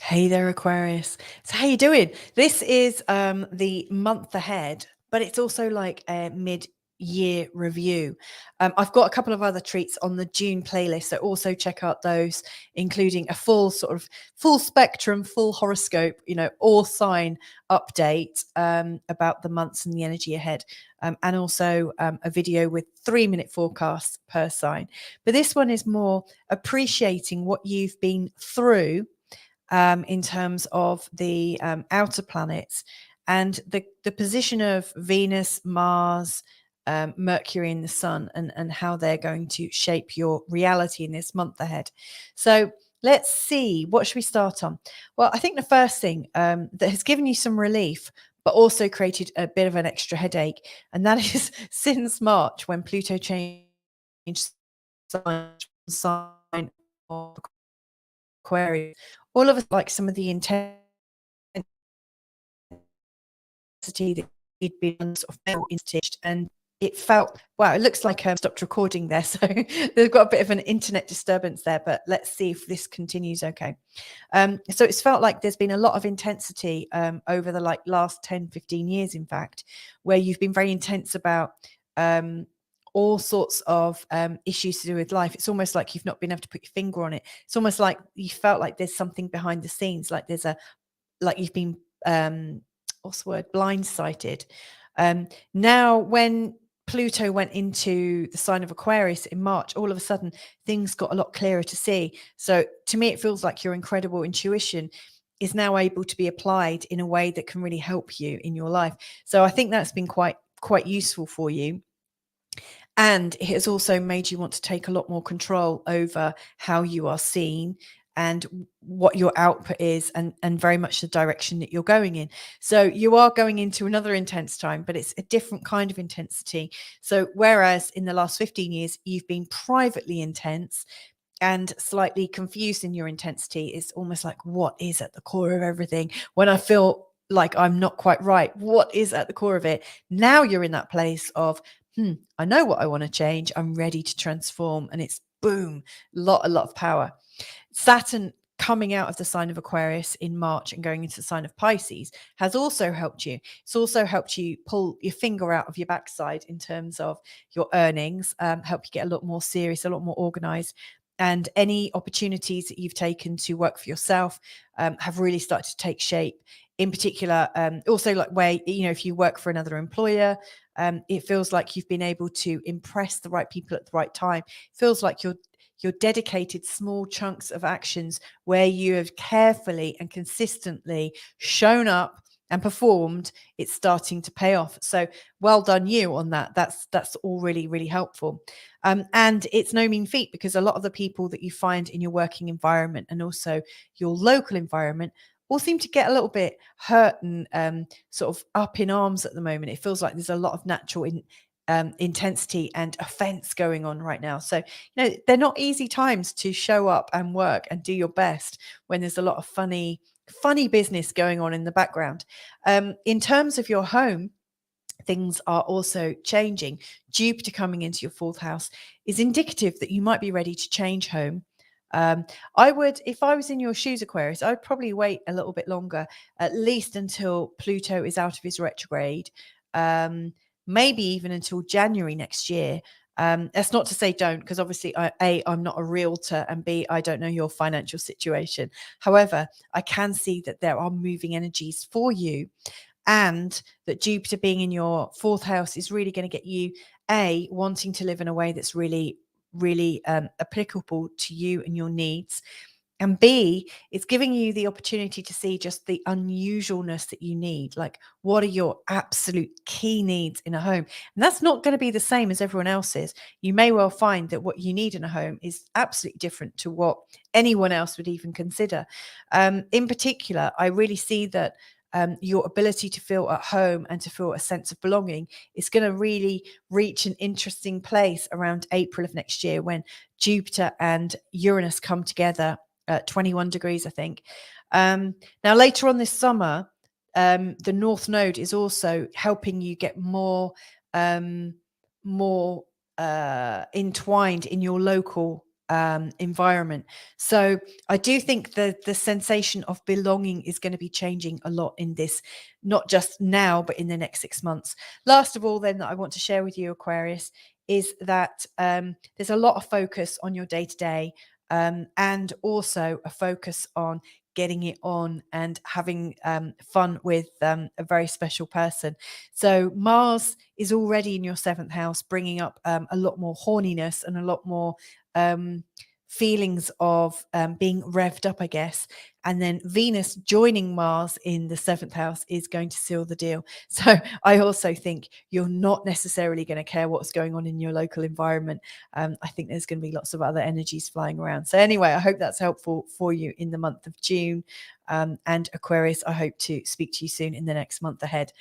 Hey there, Aquarius. So how you doing? This is the month ahead, but it's also like a mid-year review. I've got a couple of other treats on the June playlist, so also check out those, including a full sort of full spectrum, full horoscope, all sign update about the months and the energy ahead, and also a video with 3-minute forecasts per sign. But this one is more appreciating what you've been through in terms of the outer planets and the position of Venus, Mars, Mercury, and the Sun, and how they're going to shape your reality in this month ahead. So let's see, what should we start on? Well, I think the first thing that has given you some relief, but also created a bit of an extra headache, and that is since March, when Pluto changed sign of Aquarius, all of us, like some of the intensity that you'd been sort of felt stitched, and it felt, wow, it looks like I stopped recording there. So they've got a bit of an internet disturbance there, but let's see if this continues okay. So it's felt like there's been a lot of intensity over the last 10, 15 years, in fact, where you've been very intense about all sorts of issues to do with life. It's almost like you've not been able to put your finger on it. It's almost like you felt like there's something behind the scenes, like you've been what's the word, blindsided. Now when Pluto went into the sign of Aquarius in March, all of a sudden things got a lot clearer to see. So to me, it feels like your incredible intuition is now able to be applied in a way that can really help you in your life. So I think that's been quite useful for you. And it has also made you want to take a lot more control over how you are seen and what your output is, and very much the direction that you're going in. So you are going into another intense time, but it's a different kind of intensity. So whereas in the last 15 years, you've been privately intense and slightly confused in your intensity, it's almost like, what is at the core of everything? When I feel like I'm not quite right, what is at the core of it? Now you're in that place of, I know what I want to change. I'm ready to transform. And it's boom, a lot of power. Saturn coming out of the sign of Aquarius in March and going into the sign of Pisces has also helped you. It's also helped you pull your finger out of your backside in terms of your earnings, help you get a lot more serious, a lot more organized. And any opportunities that you've taken to work for yourself have really started to take shape. In particular, also like where, if you work for another employer, it feels like you've been able to impress the right people at the right time. It feels like you're dedicated small chunks of actions where you have carefully and consistently shown up and performed, it's starting to pay off. So well done you on that. That's all really, really helpful. And it's no mean feat, because a lot of the people that you find in your working environment and also your local environment all seem to get a little bit hurt and sort of up in arms at the moment. It feels like there's a lot of natural intensity and offense going on right now. So, they're not easy times to show up and work and do your best when there's a lot of funny business going on in the background. In terms of your home, things are also changing. Jupiter coming into your fourth house is indicative that you might be ready to change home. I would, if I was in your shoes, Aquarius, I'd probably wait a little bit longer, at least until Pluto is out of his retrograde, maybe even until January next year. That's not to say don't, because obviously, I'm not a realtor, and B, I don't know your financial situation. However, I can see that there are moving energies for you, and that Jupiter being in your fourth house is really going to get you, A, wanting to live in a way that's really, really applicable to you and your needs. And B, it's giving you the opportunity to see just the unusualness that you need. Like, what are your absolute key needs in a home? And that's not going to be the same as everyone else's. You may well find that what you need in a home is absolutely different to what anyone else would even consider. In particular, I really see that your ability to feel at home and to feel a sense of belonging is going to really reach an interesting place around April of next year, when Jupiter and Uranus come together at 21 degrees, I think. Now, later on this summer, the North Node is also helping you get more entwined in your local environment. So I do think the sensation of belonging is going to be changing a lot in this, not just now, but in the next 6 months. Last of all, then, that I want to share with you, Aquarius, is that there's a lot of focus on your day-to-day, and also a focus on getting it on and having fun with a very special person. So Mars is already in your 7th house, bringing up a lot more horniness and a lot more feelings of being revved up, I guess. And then Venus joining Mars in the 7th house is going to seal the deal. So I also think you're not necessarily going to care what's going on in your local environment. I think there's going to be lots of other energies flying around. So anyway, I hope that's helpful for you in the month of June. And Aquarius, I hope to speak to you soon in the next month ahead.